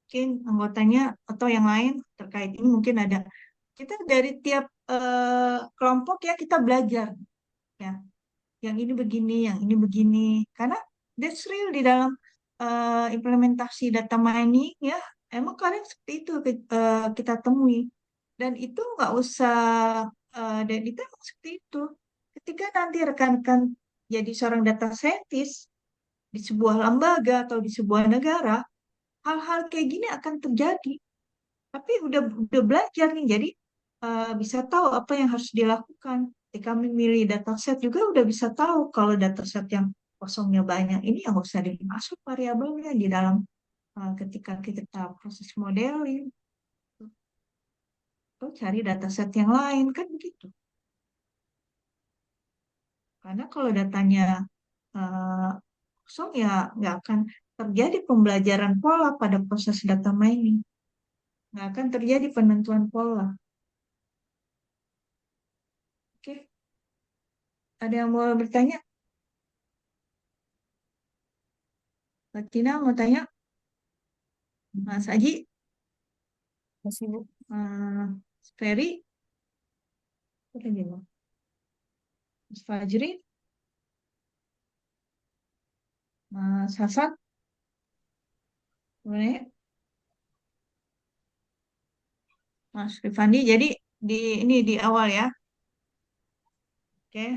Mungkin anggotanya atau yang lain terkait ini mungkin ada. Kita dari tiap kelompok ya kita belajar ya. Yang ini begini, yang ini begini. Karena that's real di dalam implementasi data mining ya. Emang kadang seperti itu kita temui. Dan itu nggak usah, dan itu emang seperti itu. Ketika nanti rekan-rekan jadi seorang data scientist di sebuah lembaga atau di sebuah negara, hal-hal kayak gini akan terjadi. Tapi udah belajar nih, jadi bisa tahu apa yang harus dilakukan. Ketika memilih dataset juga udah bisa tahu kalau dataset yang kosongnya banyak ini yang nggak usah dimasuk variabelnya di dalam ketika kita proses modeling. Atau cari dataset yang lain kan begitu. Karena kalau datanya eh, kosong ya nggak akan terjadi pembelajaran pola pada proses data mining. Nggak akan terjadi penentuan pola. Oke, ada yang mau bertanya? Mbak Tina mau tanya? Mas Aji? Masih, Bu. Ferry? Apa lagi, Bang? Mas Fajri? Mas Hasan? Boleh? Mas Rifandi? Jadi ini di awal ya. Oke.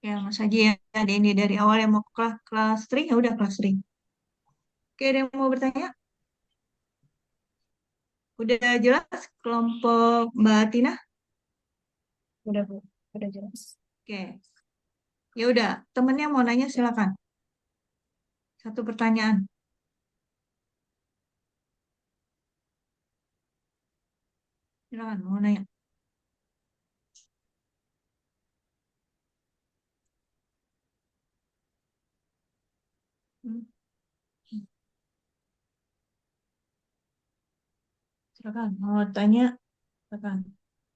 Ya, Mas Haji ya. Ada ini dari awal yang mau kelas 3, ya udah kelas 3. Oke, ada yang mau bertanya? Udah jelas kelompok Mbak Tina? Udah, Bu. Udah jelas. Oke. Ya udah, temennya mau nanya silakan. Satu pertanyaan. Silakan mau nanya. Hmm. Silakan, mau tanya, silakan.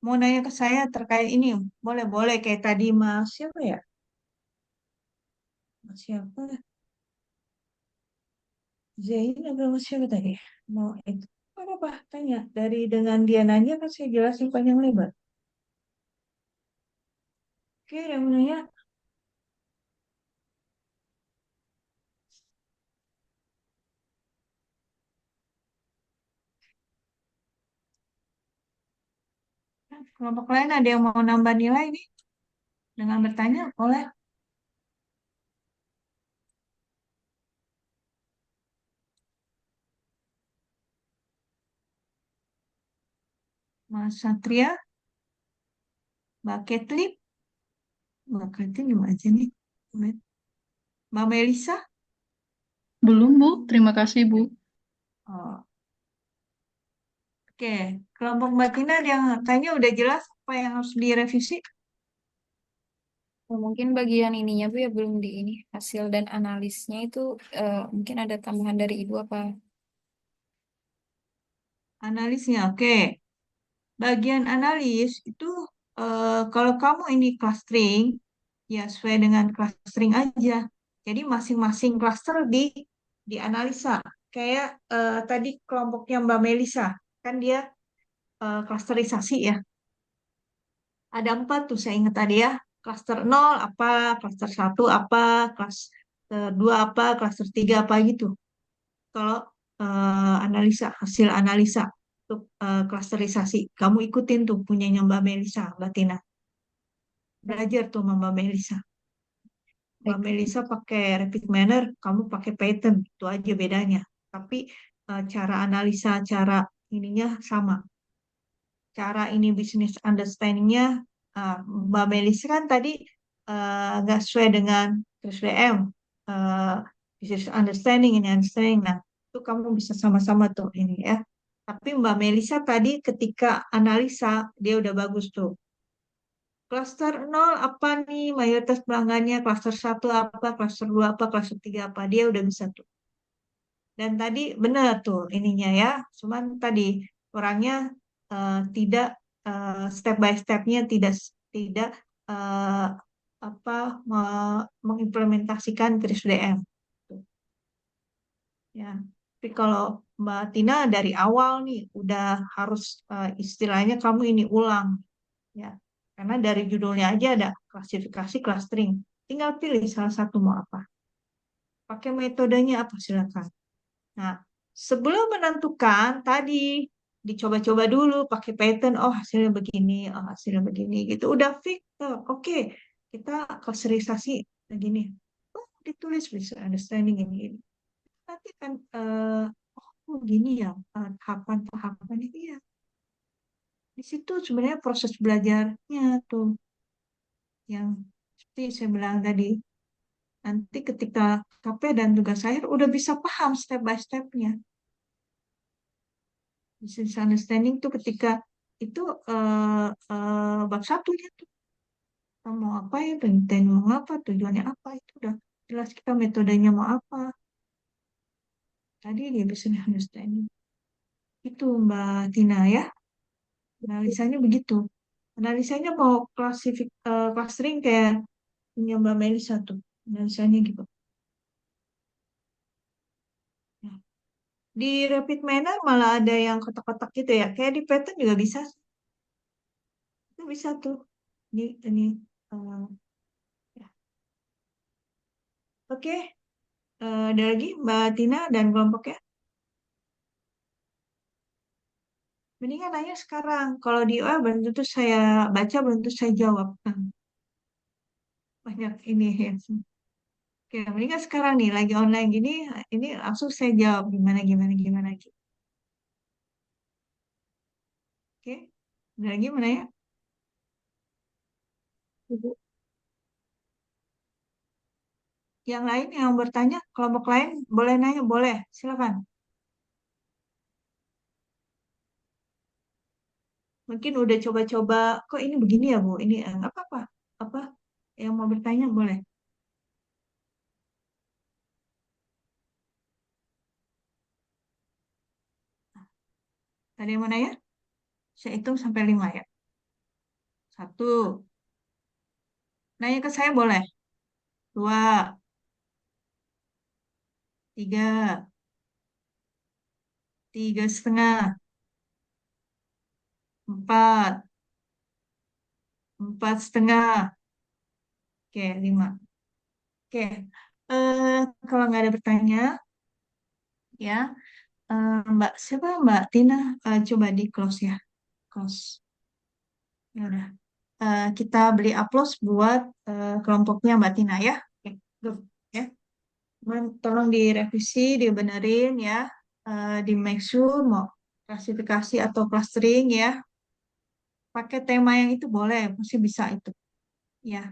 Mau nanya ke saya terkait ini, boleh-boleh kayak tadi Mas siapa ya? Mas siapa? Zain atau Mas siapa tadi? Mau itu apa? Tanya. Dari dengan dia nanya kan saya jelasin panjang lebar. Oke, yang mau nanya. Kelompok lain ada yang mau nambah nilai nih? Dengan bertanya, boleh. Mas Satria, Mbak Ketli, Mbak Ketli gimana aja nih? Mbak Melisa, Belum, Bu. Terima kasih, Bu. oh, oke. Kelompok Mbak Tina ada yang kayaknya udah jelas apa yang harus direvisi. Oh, mungkin bagian ininya Bu ya belum di ini hasil dan analisnya itu mungkin ada tambahan dari Ibu apa? Analisnya, oke. Bagian analis itu kalau kamu ini clustering, ya sesuai dengan clustering aja. Jadi masing-masing cluster dianalisa. Kayak tadi kelompoknya Mbak Melisa, kan dia clusterisasi ya. Ada 4 tuh saya ingat tadi ya. Cluster 0 apa, cluster 1 apa, cluster 2 apa, cluster 3 apa gitu. Kalau analisa, hasil analisa untuk clusterisasi, kamu ikutin tuh punyanya Mbak Melisa, Mbak Tina. Belajar tuh sama Mbak Melisa. Mbak Baik. Melisa pakai rapid manner, kamu pakai Python, itu aja bedanya. Tapi cara analisa, cara ininya sama. Cara ini business understanding-nya, Mbak Melisa kan tadi nggak sesuai dengan SDM, uh, business understanding, ini understanding. Nah, itu kamu bisa sama-sama tuh ini ya. Tapi Mbak Melisa tadi ketika analisa, dia udah bagus tuh. Klaster 0 apa nih mayoritas pelanggannya, klaster 1 apa, klaster 2 apa, klaster 3 apa, dia udah bisa tuh. Dan tadi benar tuh ininya ya, cuman tadi orangnya tidak step by stepnya tidak tidak eh, apa mengimplementasikan Kris DM. Tuh, ya. Tapi kalau Mbak Tina dari awal nih udah harus istilahnya kamu ini ulang ya. Karena dari judulnya aja ada klasifikasi clustering. Tinggal pilih salah satu mau apa. Pakai metodenya apa silakan. Nah, sebelum menentukan tadi dicoba-coba dulu pakai pattern, oh hasilnya begini, oh hasilnya begini gitu. Udah fix, oh, oke, kita klasterisasi begini. Oh, ditulis bisa understanding ini. Nanti kan, oh gini ya, tahapan-tahapan itu ya. Di situ sebenarnya proses belajarnya tuh yang seperti saya bilang tadi. Nanti ketika KP dan tugas akhir udah bisa paham step by stepnya. Business understanding tuh ketika itu bab satunya tuh kita mau apa ya, penelitian mau apa, tujuannya apa, itu udah jelas kita metodenya mau apa. Tadi dia business understanding. Itu Mbak Tina ya, analisanya begitu. Analisanya mau clustering kayak punya Mbak Melisa tuh, analisanya gitu. Nah, di rapid manner malah ada yang kotak-kotak gitu ya, kayak di pattern juga bisa. Itu bisa tuh. Ini eh, ya. Oke. Ada lagi Mbak Tina dan kelompoknya. Mendingan nanya sekarang. Kalau di OA belum tentu saya baca, belum tentu saya jawab. Banyak ini ya. Oke, mendingan sekarang nih lagi online gini, ini langsung saya jawab gimana gimana gimana gitu. Oke, ada lagi mana ya? Ibu. Yang lain yang bertanya, kelompok lain boleh nanya, boleh. Silakan. Mungkin udah coba-coba, kok ini begini ya Bu? Ini nggak apa-apa. Apa yang mau bertanya boleh. Tadi yang mana ya? Saya hitung sampai 5 ya. 1. Nanya ke saya boleh. 2, 3, 3,5, 4, 4,5. Oke, 5. Oke. Kalau nggak ada bertanya, ya, Mbak siapa Mbak Tina, coba di close ya, close. Ya udah. Kita beli upload buat kelompoknya Mbak Tina ya. Oke, good. Ya. Tolong direvisi, dibenerin ya, di make sure mau klasifikasi atau clustering ya. Pakai tema yang itu boleh, pasti bisa itu. Ya,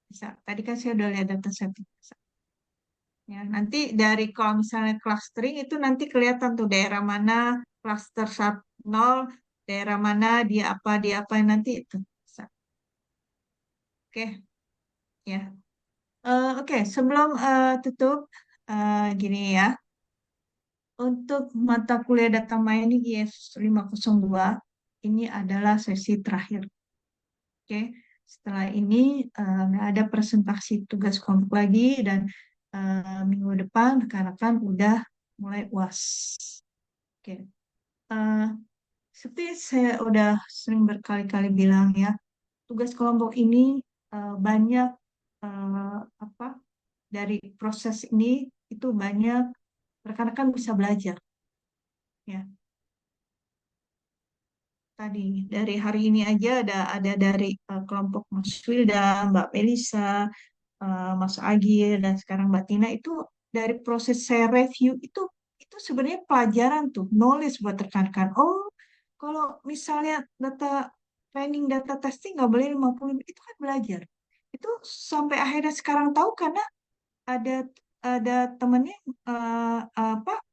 bisa. Tadi kan saya udah lihat data set. Bisa. Ya, nanti dari kalau misalnya clustering itu nanti kelihatan tuh daerah mana cluster 0, daerah mana dia apa nanti itu bisa. Oke, ya. Oke, sebelum tutup gini ya. Untuk mata kuliah data mining IS 502 ini adalah sesi terakhir. Oke, setelah ini nggak ada presentasi tugas kelompok lagi dan minggu depan rekan-rekan udah mulai UAS. Oke, eh, seperti saya udah sering berkali-kali bilang ya, tugas kelompok ini banyak apa dari proses ini itu banyak rekan-rekan bisa belajar. Ya, tadi dari hari ini aja ada dari kelompok Mas Wilda, Mbak Melisa, Mas Agil dan sekarang Mbak Tina itu dari proses saya review itu sebenarnya pelajaran tuh, knowledge buat rekan-rekan. Oh, kalau misalnya data training, data testing nggak boleh 50, itu kan belajar. Itu sampai akhirnya sekarang tahu karena ada ada temennya apa